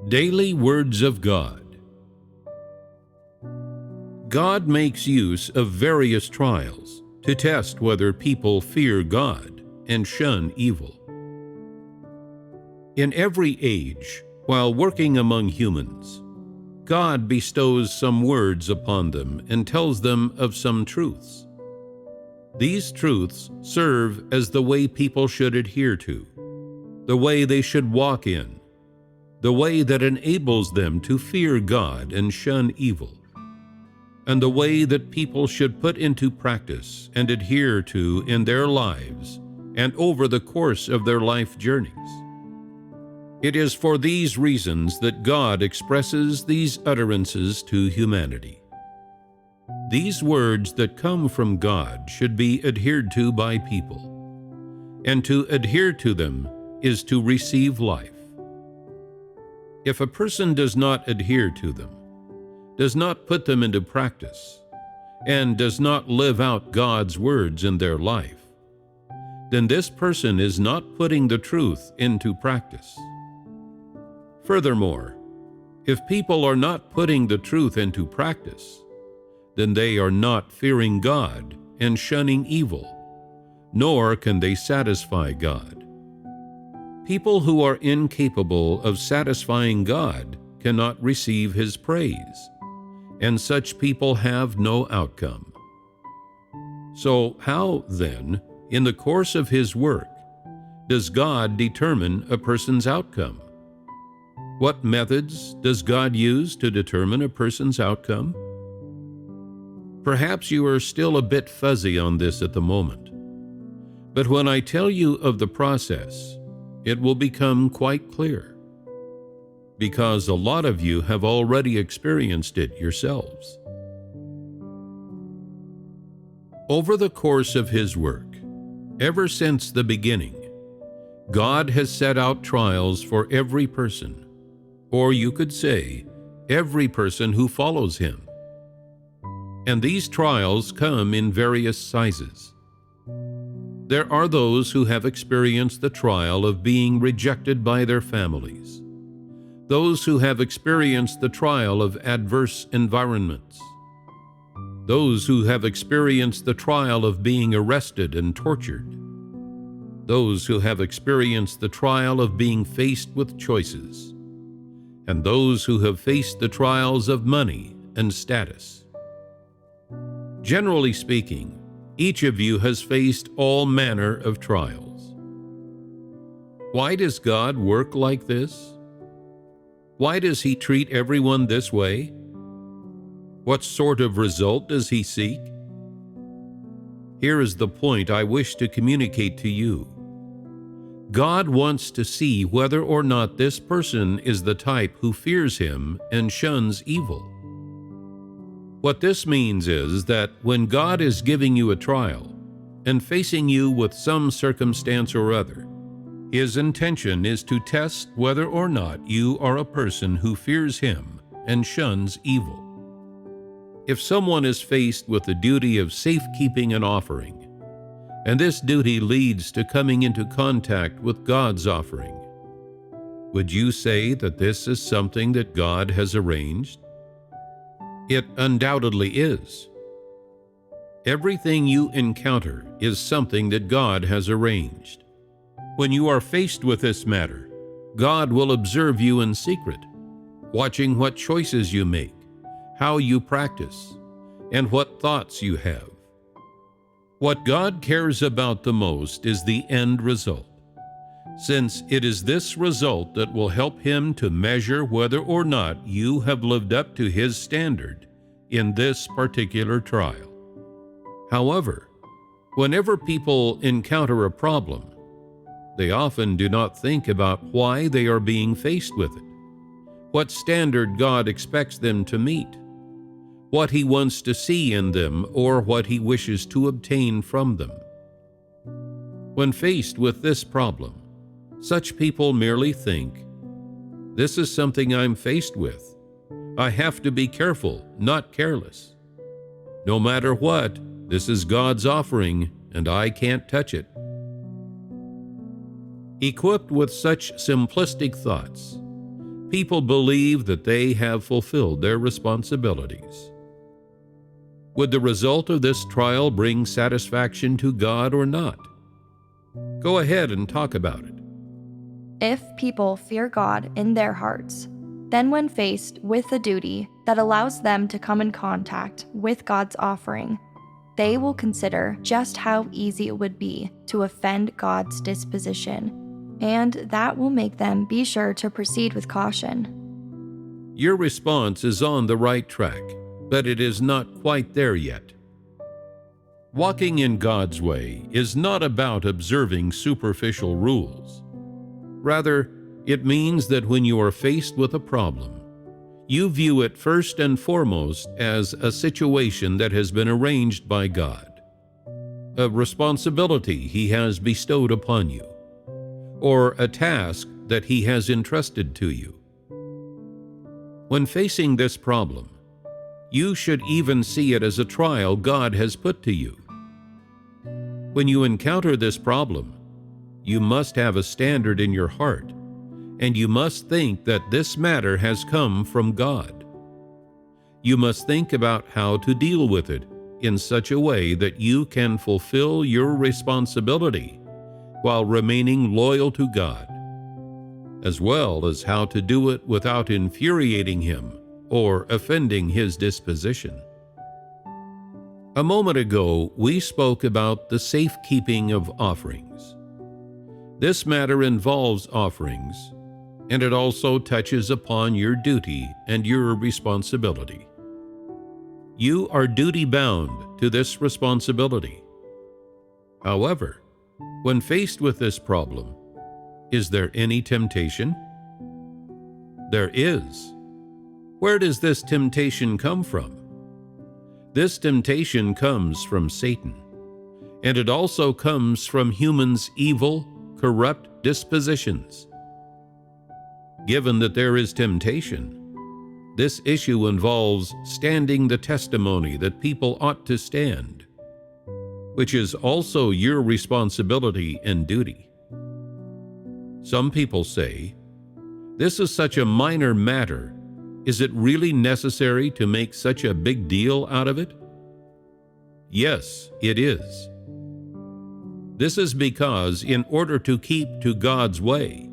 Daily Words of God. God makes use of various trials to test whether people fear God and shun evil. In every age, while working among humans, God bestows some words upon them and tells them of some truths. These truths serve as the way people should adhere to, the way they should walk in, the way that enables them to fear God and shun evil, and the way that people should put into practice and adhere to in their lives and over the course of their life journeys. It is for these reasons that God expresses these utterances to humanity. These words that come from God should be adhered to by people, and to adhere to them is to receive life. If a person does not adhere to them, does not put them into practice, and does not live out God's words in their life, then this person is not putting the truth into practice. Furthermore, if people are not putting the truth into practice, then they are not fearing God and shunning evil, nor can they satisfy God. People who are incapable of satisfying God cannot receive His praise, and such people have no outcome. So how, then, in the course of His work, does God determine a person's outcome? What methods does God use to determine a person's outcome? Perhaps you are still a bit fuzzy on this at the moment, but when I tell you of the process, it will become quite clear, because a lot of you have already experienced it yourselves. Over the course of His work, ever since the beginning, God has set out trials for every person, or you could say, every person who follows Him. And these trials come in various sizes. There are those who have experienced the trial of being rejected by their families, those who have experienced the trial of adverse environments, those who have experienced the trial of being arrested and tortured, those who have experienced the trial of being faced with choices, and those who have faced the trials of money and status. Generally speaking, each of you has faced all manner of trials. Why does God work like this? Why does He treat everyone this way? What sort of result does He seek? Here is the point I wish to communicate to you. God wants to see whether or not this person is the type who fears Him and shuns evil. What this means is that when God is giving you a trial and facing you with some circumstance or other, His intention is to test whether or not you are a person who fears Him and shuns evil. If someone is faced with the duty of safekeeping an offering, and this duty leads to coming into contact with God's offering, would you say that this is something that God has arranged? It undoubtedly is. Everything you encounter is something that God has arranged. When you are faced with this matter, God will observe you in secret, watching what choices you make, how you practice, and what thoughts you have. What God cares about the most is the end result, since it is this result that will help Him to measure whether or not you have lived up to His standard in this particular trial. However, whenever people encounter a problem, they often do not think about why they are being faced with it, what standard God expects them to meet, what He wants to see in them, or what He wishes to obtain from them. When faced with this problem, such people merely think, "This is something I'm faced with. I have to be careful, not careless. No matter what, this is God's offering, and I can't touch it." Equipped with such simplistic thoughts, people believe that they have fulfilled their responsibilities. Would the result of this trial bring satisfaction to God or not? Go ahead and talk about it. If people fear God in their hearts, then when faced with a duty that allows them to come in contact with God's offering, they will consider just how easy it would be to offend God's disposition, and that will make them be sure to proceed with caution. Your response is on the right track, but it is not quite there yet. Walking in God's way is not about observing superficial rules. Rather, it means that when you are faced with a problem, you view it first and foremost as a situation that has been arranged by God, a responsibility He has bestowed upon you, or a task that He has entrusted to you. When facing this problem, you should even see it as a trial God has put to you. When you encounter this problem, you must have a standard in your heart, and you must think that this matter has come from God. You must think about how to deal with it in such a way that you can fulfill your responsibility while remaining loyal to God, as well as how to do it without infuriating Him or offending His disposition. A moment ago, we spoke about the safekeeping of offerings. This matter involves offerings, and it also touches upon your duty and your responsibility. You are duty-bound to this responsibility. However, when faced with this problem, is there any temptation? There is. Where does this temptation come from? This temptation comes from Satan, and it also comes from humans' evil, corrupt dispositions. Given that there is temptation, this issue involves standing the testimony that people ought to stand, which is also your responsibility and duty. Some people say, "This is such a minor matter. Is it really necessary to make such a big deal out of it?" Yes, it is. This is because in order to keep to God's way,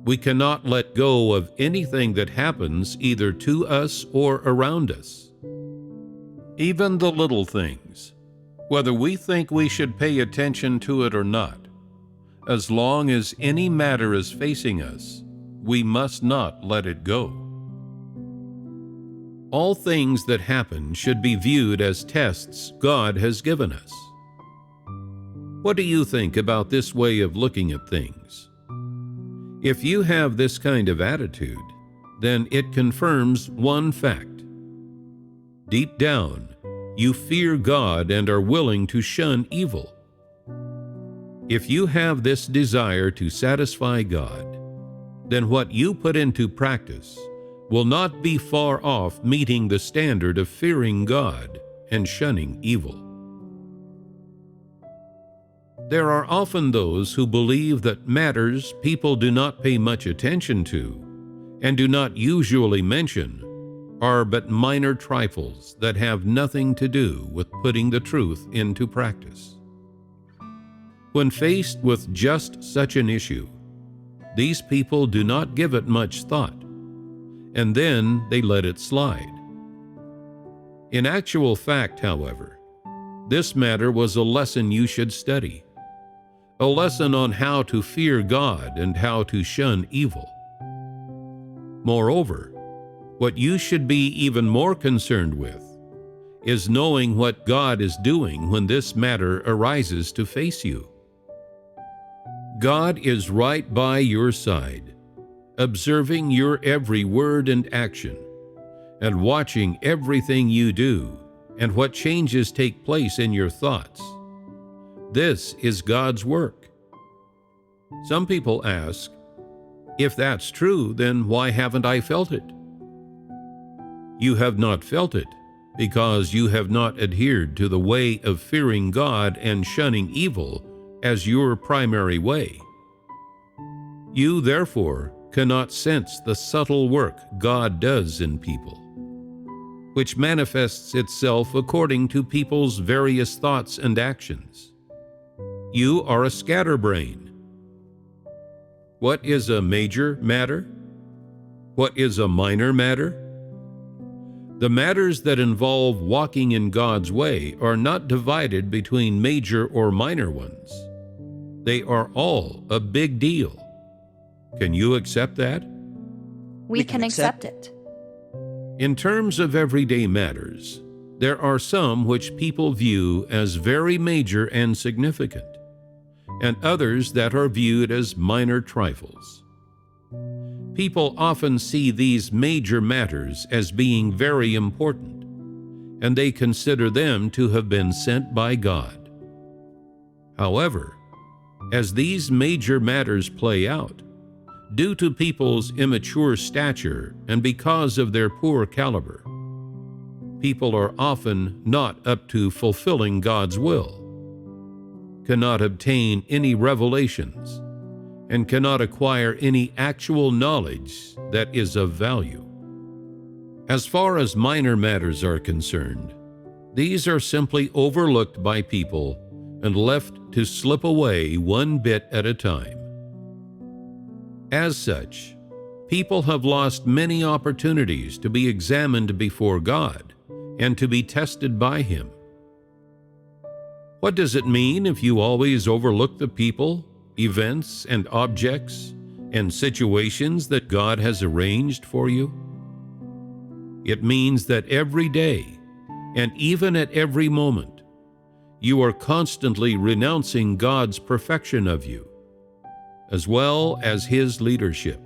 we cannot let go of anything that happens either to us or around us. Even the little things, whether we think we should pay attention to it or not, as long as any matter is facing us, we must not let it go. All things that happen should be viewed as tests God has given us. What do you think about this way of looking at things? If you have this kind of attitude, then it confirms one fact. Deep down, you fear God and are willing to shun evil. If you have this desire to satisfy God, then what you put into practice will not be far off meeting the standard of fearing God and shunning evil. There are often those who believe that matters people do not pay much attention to and do not usually mention are but minor trifles that have nothing to do with putting the truth into practice. When faced with just such an issue, these people do not give it much thought, and then they let it slide. In actual fact, however, this matter was a lesson you should study, a lesson on how to fear God and how to shun evil. Moreover, what you should be even more concerned with is knowing what God is doing when this matter arises to face you. God is right by your side, observing your every word and action, and watching everything you do and what changes take place in your thoughts. This is God's work. Some people ask, "If that's true, then why haven't I felt it?" You have not felt it because you have not adhered to the way of fearing God and shunning evil as your primary way. You, therefore, cannot sense the subtle work God does in people, which manifests itself according to people's various thoughts and actions. You are a scatterbrain. What is a major matter? What is a minor matter? The matters that involve walking in God's way are not divided between major or minor ones. They are all a big deal. Can you accept that? We can accept it. In terms of everyday matters, there are some which people view as very major and significant, and others that are viewed as minor trifles. People often see these major matters as being very important, and they consider them to have been sent by God. However, as these major matters play out, due to people's immature stature and because of their poor caliber, people are often not up to fulfilling God's will, cannot obtain any revelations, and cannot acquire any actual knowledge that is of value. As far as minor matters are concerned, these are simply overlooked by people and left to slip away one bit at a time. As such, people have lost many opportunities to be examined before God and to be tested by Him. What does it mean if you always overlook the people, events, and objects and situations that God has arranged for you? It means that every day, and even at every moment, you are constantly renouncing God's perfection of you, as well as His leadership.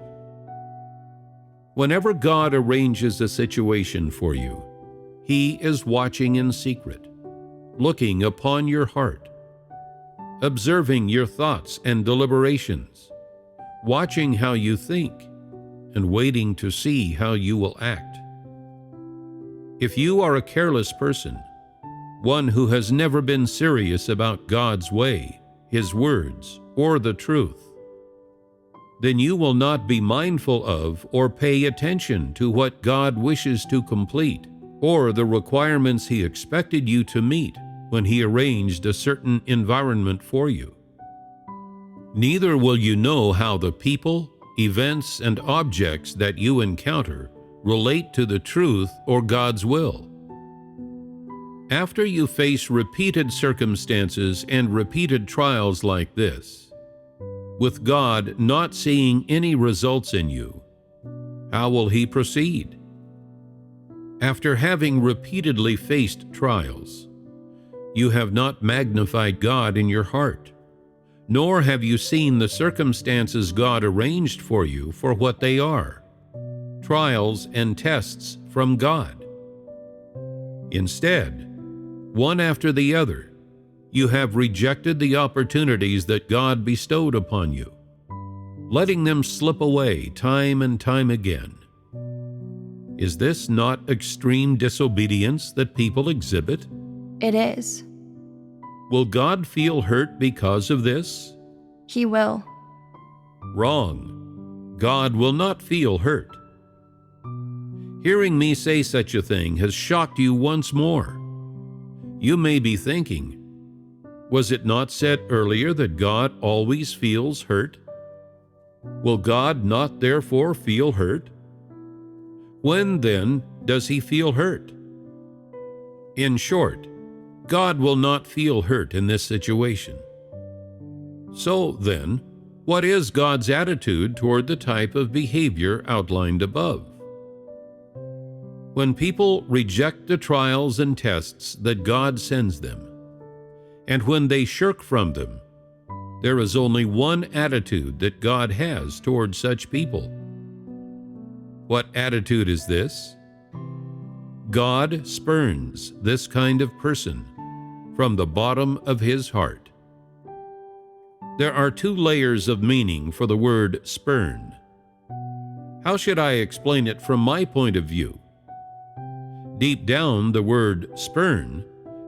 Whenever God arranges a situation for you, He is watching in secret, looking upon your heart, observing your thoughts and deliberations, watching how you think, and waiting to see how you will act. If you are a careless person, one who has never been serious about God's way, His words, or the truth, then you will not be mindful of or pay attention to what God wishes to complete, or the requirements He expected you to meet when He arranged a certain environment for you. Neither will you know how the people, events, and objects that you encounter relate to the truth or God's will. After you face repeated circumstances and repeated trials like this, with God not seeing any results in you, how will He proceed? After having repeatedly faced trials, you have not magnified God in your heart, nor have you seen the circumstances God arranged for you for what they are, trials and tests from God. Instead, one after the other, you have rejected the opportunities that God bestowed upon you, letting them slip away time and time again. Is this not extreme disobedience that people exhibit? It is. Will God feel hurt because of this? He will. Wrong. God will not feel hurt. Hearing me say such a thing has shocked you once more. You may be thinking, was it not said earlier that God always feels hurt? Will God not therefore feel hurt? When then does He feel hurt? In short, God will not feel hurt in this situation. So then, what is God's attitude toward the type of behavior outlined above? When people reject the trials and tests that God sends them, and when they shirk from them, there is only one attitude that God has toward such people. What attitude is this? God spurns this kind of person from the bottom of His heart. There are two layers of meaning for the word spurn. How should I explain it from my point of view? Deep down, the word spurn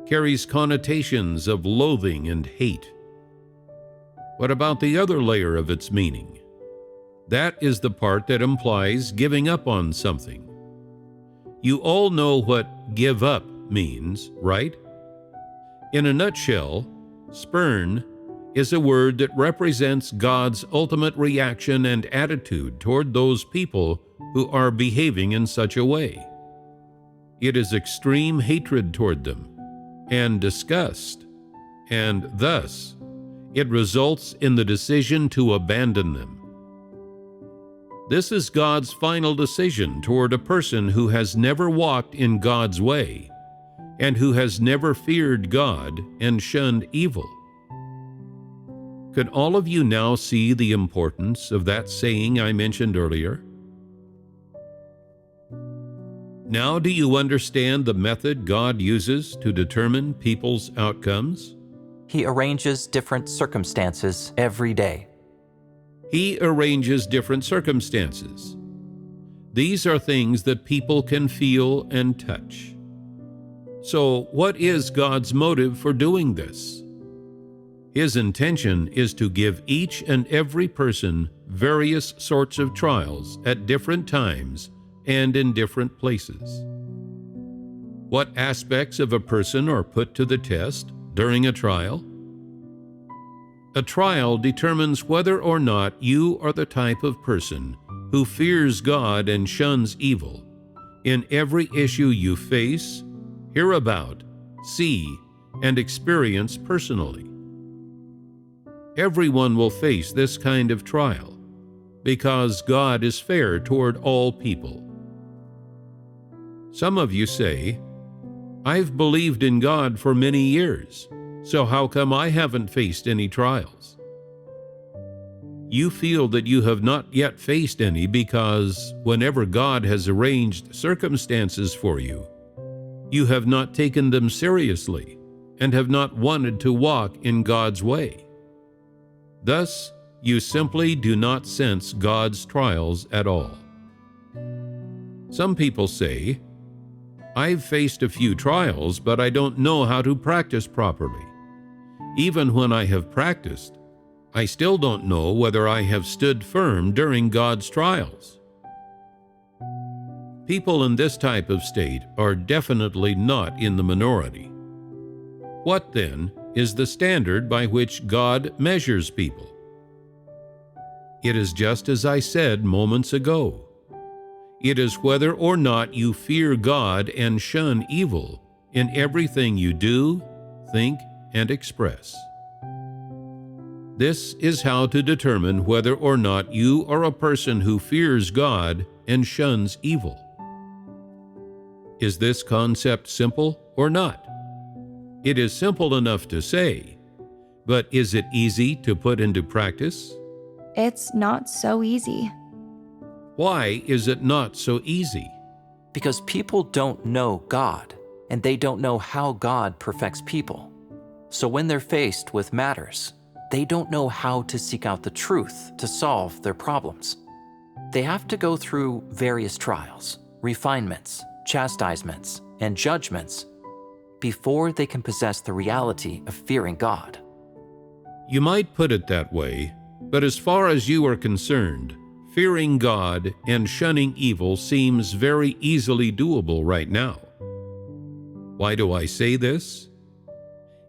carries connotations of loathing and hate. What about the other layer of its meaning? That is the part that implies giving up on something. You all know what give up means, right? In a nutshell, spurn is a word that represents God's ultimate reaction and attitude toward those people who are behaving in such a way. It is extreme hatred toward them and disgust, and thus it results in the decision to abandon them. This is God's final decision toward a person who has never walked in God's way and who has never feared God and shunned evil. Could all of you now see the importance of that saying I mentioned earlier? Now do you understand the method God uses to determine people's outcomes? He arranges different circumstances every day. He arranges different circumstances. These are things that people can feel and touch. So, what is God's motive for doing this? His intention is to give each and every person various sorts of trials at different times and in different places. What aspects of a person are put to the test during a trial? A trial determines whether or not you are the type of person who fears God and shuns evil in every issue you face, hear about, see, and experience personally. Everyone will face this kind of trial because God is fair toward all people. Some of you say, "I've believed in God for many years, so how come I haven't faced any trials?" You feel that you have not yet faced any because whenever God has arranged circumstances for you, you have not taken them seriously and have not wanted to walk in God's way. Thus, you simply do not sense God's trials at all. Some people say, "I've faced a few trials, but I don't know how to practice properly. Even when I have practiced, I still don't know whether I have stood firm during God's trials." People in this type of state are definitely not in the minority. What, then, is the standard by which God measures people? It is just as I said moments ago. It is whether or not you fear God and shun evil in everything you do, think, and express. This is how to determine whether or not you are a person who fears God and shuns evil. Is this concept simple or not? It is simple enough to say, but is it easy to put into practice? It's not so easy. Why is it not so easy? Because people don't know God, and they don't know how God perfects people. So when they're faced with matters, they don't know how to seek out the truth to solve their problems. They have to go through various trials, refinements, chastisements, and judgments before they can possess the reality of fearing God. You might put it that way, but as far as you are concerned, fearing God and shunning evil seems very easily doable right now. Why do I say this?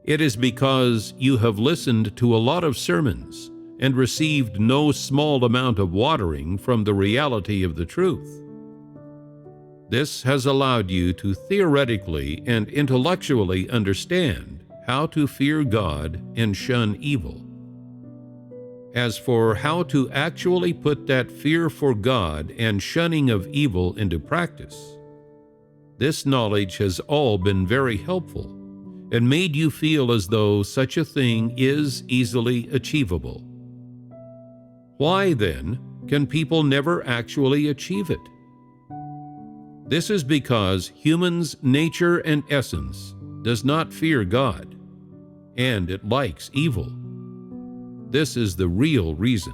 It is because you have listened to a lot of sermons and received no small amount of watering from the reality of the truth. This has allowed you to theoretically and intellectually understand how to fear God and shun evil. As for how to actually put that fear for God and shunning of evil into practice, this knowledge has all been very helpful and made you feel as though such a thing is easily achievable. Why, then, can people never actually achieve it? This is because humans' nature and essence does not fear God, and it likes evil. This is the real reason.